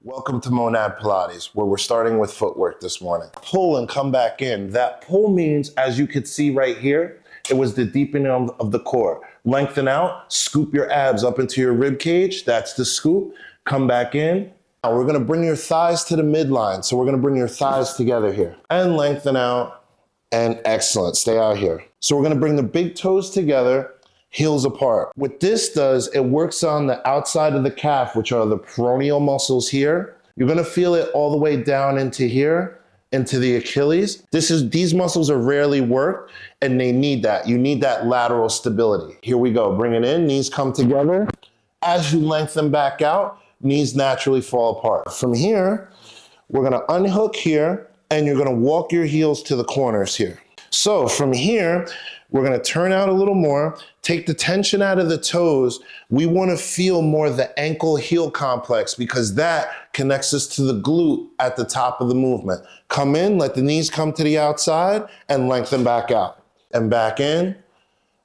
Welcome to Monad Pilates, where we're starting with footwork this morning. Pull and come back in. That pull means, as you can see right here, it was the deepening of the core. Lengthen out, scoop your abs up into your rib cage. That's the scoop. Come back in. Now we're gonna bring your thighs to the midline. So we're gonna bring your thighs together here. And lengthen out, and excellent, stay out here. So we're gonna bring the big toes together, heels apart. What this does, it works on the outside of the calf, which are the peroneal muscles here. You're gonna feel it all the way down into here, into the Achilles. These muscles are rarely worked, and they need that. You need that lateral stability. Here we go, bring it in, knees come together. As you lengthen back out, knees naturally fall apart. From here, we're gonna unhook here, and you're gonna walk your heels to the corners here. So from here, we're gonna turn out a little more, take the tension out of the toes. We wanna feel more the ankle-heel complex because that connects us to the glute at the top of the movement. Come in, let the knees come to the outside and lengthen back out. And back in,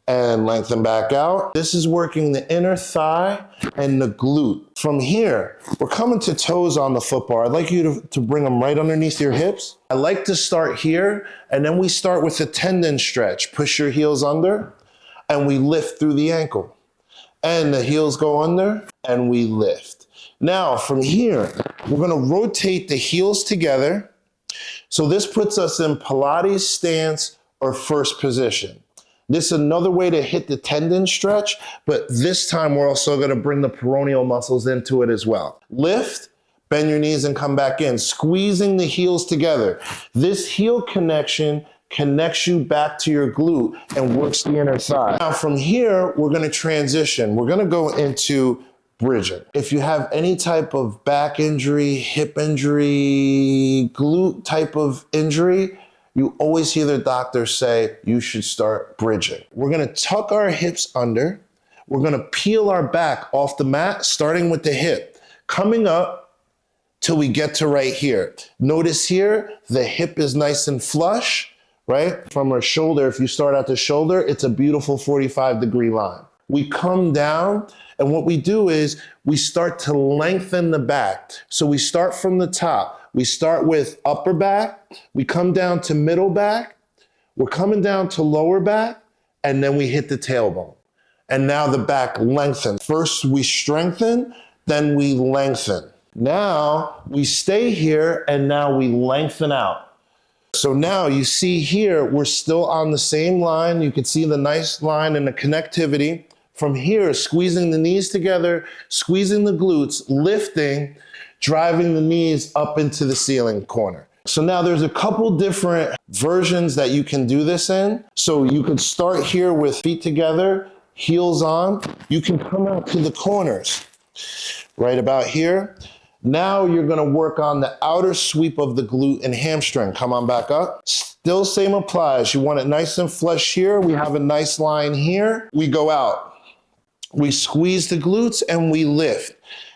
and lengthen back out. This is working the inner thigh and the glute. From here, we're coming to toes on the foot bar. I'd like you to bring them right underneath your hips. I like to start here, and then we start with the tendon stretch. Push your heels under, and we lift through the ankle. And the heels go under, and we lift. Now, from here, we're gonna rotate the heels together. So this puts us in Pilates stance or first position. This is another way to hit the tendon stretch, but this time we're also gonna bring the peroneal muscles into it as well. Lift, bend your knees and come back in, squeezing the heels together. This heel connection connects you back to your glute and works the inner thigh. Now from here, we're gonna transition. We're gonna go into bridging. If you have any type of back injury, hip injury, glute type of injury, you always hear the doctor say you should start bridging. We're gonna tuck our hips under. We're gonna peel our back off the mat, starting with the hip, coming up till we get to right here. Notice here, the hip is nice and flush, right? From our shoulder, if you start at the shoulder, it's a beautiful 45-degree line. We come down, and what we do is we start to lengthen the back. So we start from the top. We start with upper back, we come down to middle back, we're coming down to lower back, and then we hit the tailbone. And now the back lengthens. First we strengthen, then we lengthen. Now we stay here, and now we lengthen out. So now you see here, we're still on the same line. You can see the nice line and the connectivity. From here, squeezing the knees together, squeezing the glutes, lifting, driving the knees up into the ceiling corner. So now there's a couple different versions that you can do this in. So you could start here with feet together, heels on. You can come out to the corners, right about here. Now you're gonna work on the outer sweep of the glute and hamstring. Come on back up. Still same applies. You want it nice and flush here. We have a nice line here. We go out. We squeeze the glutes and we lift.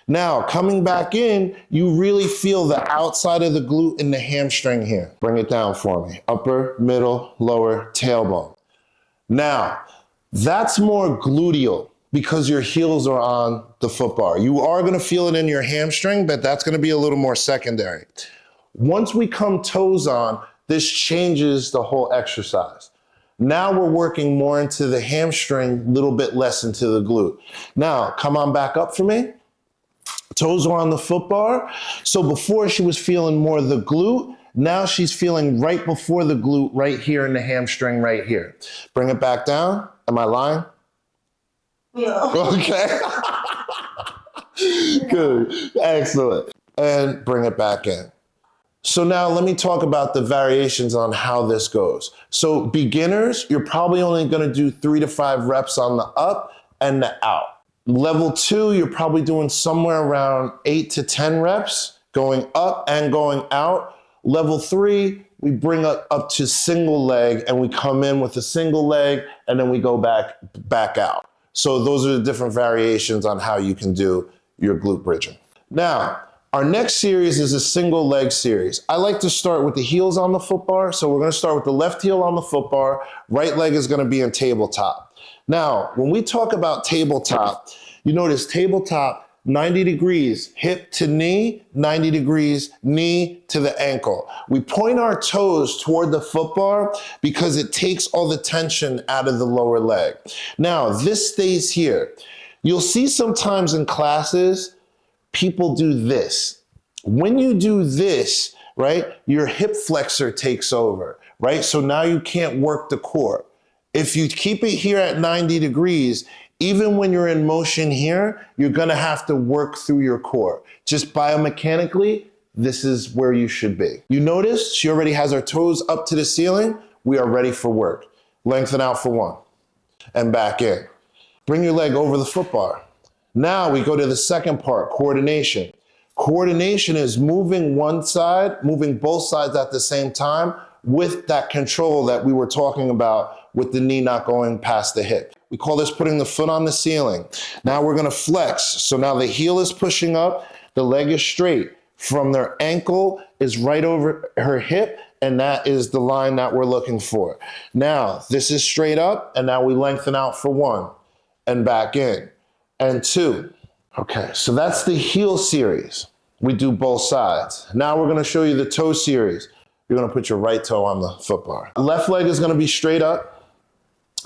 Now, coming back in, you really feel the outside of the glute and the hamstring here. Bring it down for me. Upper, middle, lower, tailbone. Now, that's more gluteal because your heels are on the foot bar. You are gonna feel it in your hamstring, but that's gonna be a little more secondary. Once we come toes on, this changes the whole exercise. Now we're working more into the hamstring, a little bit less into the glute. Now, come on back up for me. Toes are on the foot bar. So before she was feeling more the glute, now she's feeling right before the glute, right here in the hamstring, right here. Bring it back down. Am I lying? No. Okay. Good. Excellent. And bring it back in. So now let me talk about the variations on how this goes. So beginners, you're probably only gonna do 3 to 5 reps on the up and the out. Level 2, you're probably doing somewhere around 8 to 10 reps, going up and going out. Level 3, we bring up to single leg, and we come in with a single leg, and then we go back out. So those are the different variations on how you can do your glute bridging. Now, our next series is a single leg series. I like to start with the heels on the foot bar. So we're gonna start with the left heel on the foot bar, right leg is gonna be in tabletop. Now, when we talk about tabletop, you notice tabletop, 90 degrees, hip to knee, 90 degrees, knee to the ankle. We point our toes toward the foot bar because it takes all the tension out of the lower leg. Now, this stays here. You'll see sometimes in classes, people do this. When you do this, right, your hip flexor takes over, right? So now you can't work the core. If you keep it here at 90 degrees, even when you're in motion here, you're gonna have to work through your core. Just biomechanically, this is where you should be. You notice she already has her toes up to the ceiling. We are ready for work. Lengthen out for 1 and back in. Bring your leg over the foot bar. Now we go to the second part, coordination. Coordination is moving one side, moving both sides at the same time with that control that we were talking about with the knee not going past the hip. We call this putting the foot on the ceiling. Now we're gonna flex. So now the heel is pushing up, the leg is straight. From their ankle is right over her hip, and that is the line that we're looking for. Now, this is straight up, and now we lengthen out for 1, and back in, and 2. Okay, so that's the heel series. We do both sides. Now we're gonna show you the toe series. You're gonna put your right toe on the foot bar. Left leg is gonna be straight up.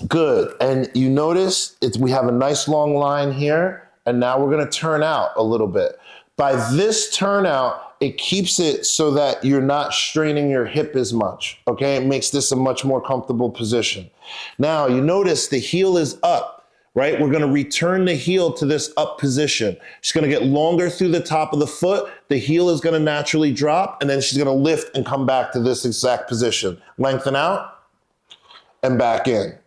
Good, and you notice we have a nice long line here, and now we're gonna turn out a little bit. By this turnout, it keeps it so that you're not straining your hip as much, okay? It makes this a much more comfortable position. Now, you notice the heel is up, right? We're gonna return the heel to this up position. She's gonna get longer through the top of the foot, the heel is gonna naturally drop, and then she's gonna lift and come back to this exact position. Lengthen out, and back in.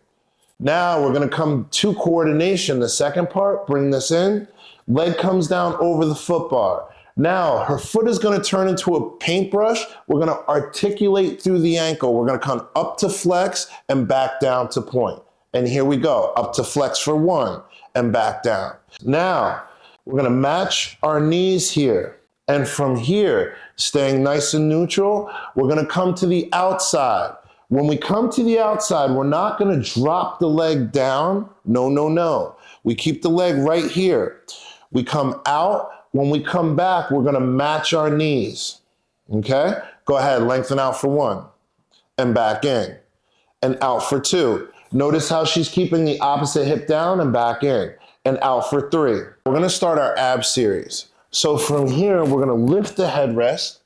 Now we're gonna come to coordination, the second part, bring this in, leg comes down over the foot bar. Now her foot is gonna turn into a paintbrush. We're gonna articulate through the ankle. We're gonna come up to flex and back down to point. And here we go, up to flex for 1 and back down. Now we're gonna match our knees here. And from here, staying nice and neutral, we're gonna come to the outside. When we come to the outside, we're not gonna drop the leg down. No, no, no. We keep the leg right here. We come out. When we come back, we're gonna match our knees, okay? Go ahead, lengthen out for 1 and back in and out for 2. Notice how she's keeping the opposite hip down and back in and out for 3. We're gonna start our ab series. So from here, we're gonna lift the headrest.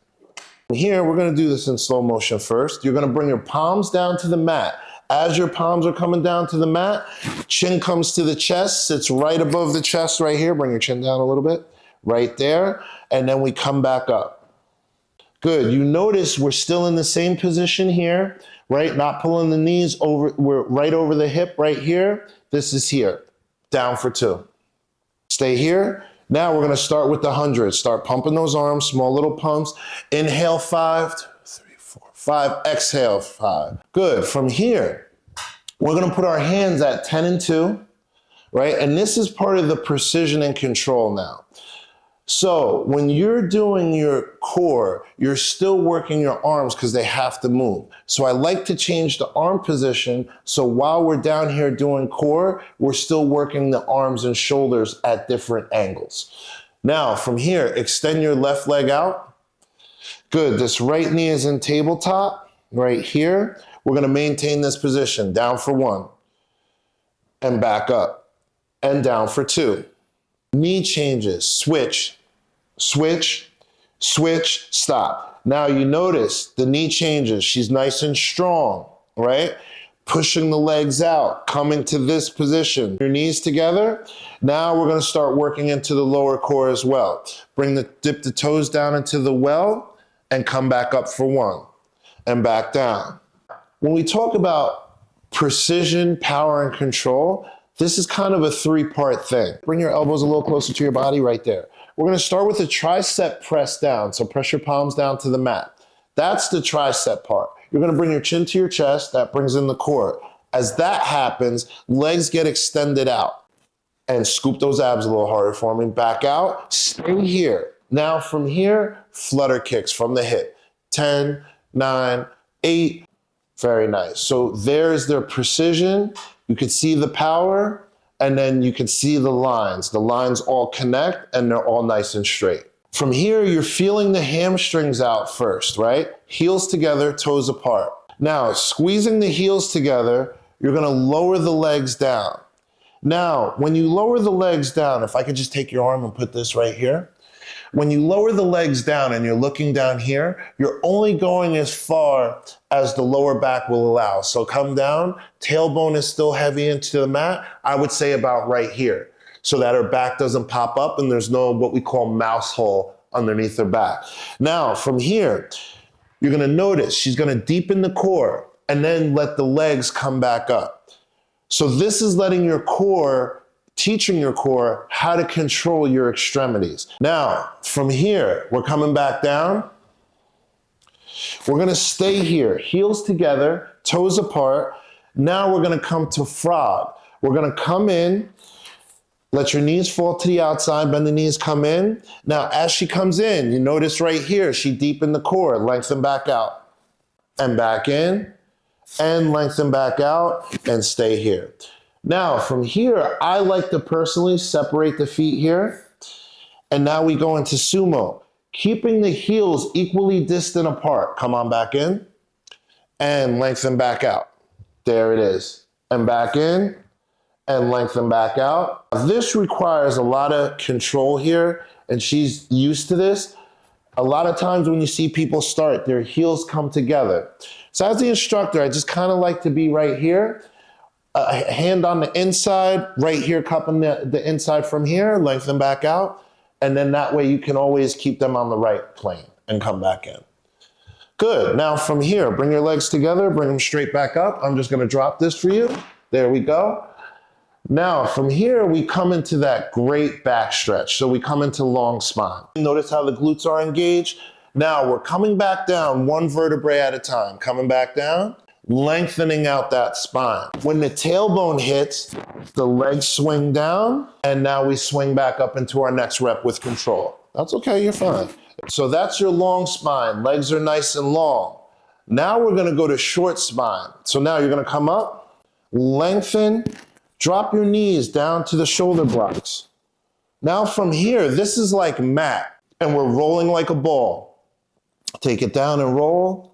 Here, we're gonna do this in slow motion first. You're gonna bring your palms down to the mat. As your palms are coming down to the mat, chin comes to the chest, sits right above the chest right here. Bring your chin down a little bit, right there. And then we come back up. Good, you notice we're still in the same position here, right? Not pulling the knees over, we're right over the hip right here. This is here, down for 2. Stay here. Now we're gonna start with the 100. Start pumping those arms, small little pumps. Inhale 5, 2, 3, 4, 5. Exhale 5. Good, from here, we're gonna put our hands at 10 and 2, right? And this is part of the precision and control now. So when you're doing your core, you're still working your arms because they have to move. So I like to change the arm position so while we're down here doing core, we're still working the arms and shoulders at different angles. Now from here, extend your left leg out. Good, this right knee is in tabletop, right here. We're gonna maintain this position, down for 1 and back up and down for 2. Knee changes, switch, switch, switch, stop. Now you notice the knee changes. She's nice and strong, right? Pushing the legs out, coming to this position. Your knees together. Now we're gonna start working into the lower core as well. Dip the toes down into the well and come back up for 1 and back down. When we talk about precision, power, and control, this is kind of a 3-part thing. Bring your elbows a little closer to your body right there. We're gonna start with a tricep press down. So press your palms down to the mat. That's the tricep part. You're gonna bring your chin to your chest. That brings in the core. As that happens, legs get extended out. And scoop those abs a little harder for me. Back out, stay here. Now from here, flutter kicks from the hip. 10, 9, 8. Very nice. So there's their precision. You can see the power and then you can see the lines. The lines all connect and they're all nice and straight. From here, you're feeling the hamstrings out first, right? Heels together, toes apart. Now, squeezing the heels together, you're gonna lower the legs down. Now, when you lower the legs down, if I could just take your arm and put this right here. When you lower the legs down and you're looking down here, you're only going as far as the lower back will allow. So come down, tailbone is still heavy into the mat. I would say about right here, so that her back doesn't pop up and there's no what we call mouse hole underneath her back. Now, from here, you're gonna notice she's gonna deepen the core and then let the legs come back up. So this is letting your core, teaching your core how to control your extremities. Now, from here, we're coming back down. We're gonna stay here, heels together, toes apart. Now we're gonna come to frog. We're gonna come in, let your knees fall to the outside, bend the knees, come in. Now, as she comes in, you notice right here, she deepened the core, lengthen back out, and back in, and lengthen back out, and stay here. Now, from here, I like to personally separate the feet here, and now we go into sumo, keeping the heels equally distant apart. Come on back in, and lengthen back out. There it is. And back in, and lengthen back out. This requires a lot of control here, and she's used to this. A lot of times when you see people start, their heels come together. So as the instructor, I just kind of like to be right here, hand on the inside, right here, cupping the inside from here, lengthen back out, and then that way you can always keep them on the right plane and come back in. Good, now from here, bring your legs together, bring them straight back up. I'm just gonna drop this for you. There we go. Now, from here, we come into that great back stretch. So we come into long spine. Notice how the glutes are engaged. Now, we're coming back down one vertebrae at a time. Coming back down, lengthening out that spine. When the tailbone hits, the legs swing down, and now we swing back up into our next rep with control. That's okay, you're fine. So that's your long spine. Legs are nice and long. Now we're gonna go to short spine. So now you're gonna come up, lengthen, drop your knees down to the shoulder blocks. Now from here, this is like mat, and we're rolling like a ball. Take it down and roll.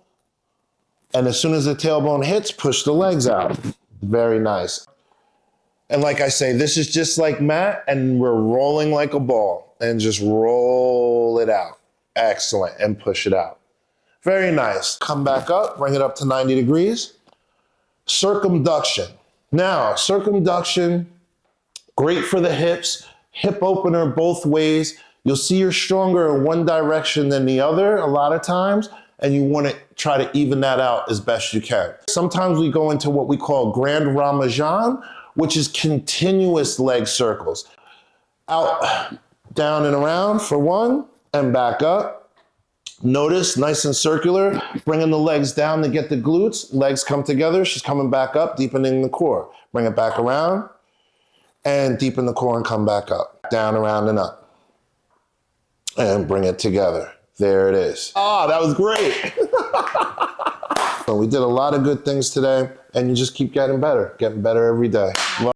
And as soon as the tailbone hits, push the legs out. Very nice. And like I say, this is just like mat, and we're rolling like a ball. And just roll it out. Excellent. And push it out. Very nice. Come back up, bring it up to 90 degrees. Circumduction. Now, circumduction, great for the hips, hip opener both ways. You'll see you're stronger in one direction than the other a lot of times, and you want to try to even that out as best you can. Sometimes we go into what we call Grand Ramajan, which is continuous leg circles. Out, down and around for one, and back up. Notice, nice and circular, bringing the legs down to get the glutes, legs come together, she's coming back up, deepening the core. Bring it back around, and deepen the core and come back up. Down, around, and up. And bring it together. There it is. Ah, that was great. So we did a lot of good things today, and you just keep getting better every day.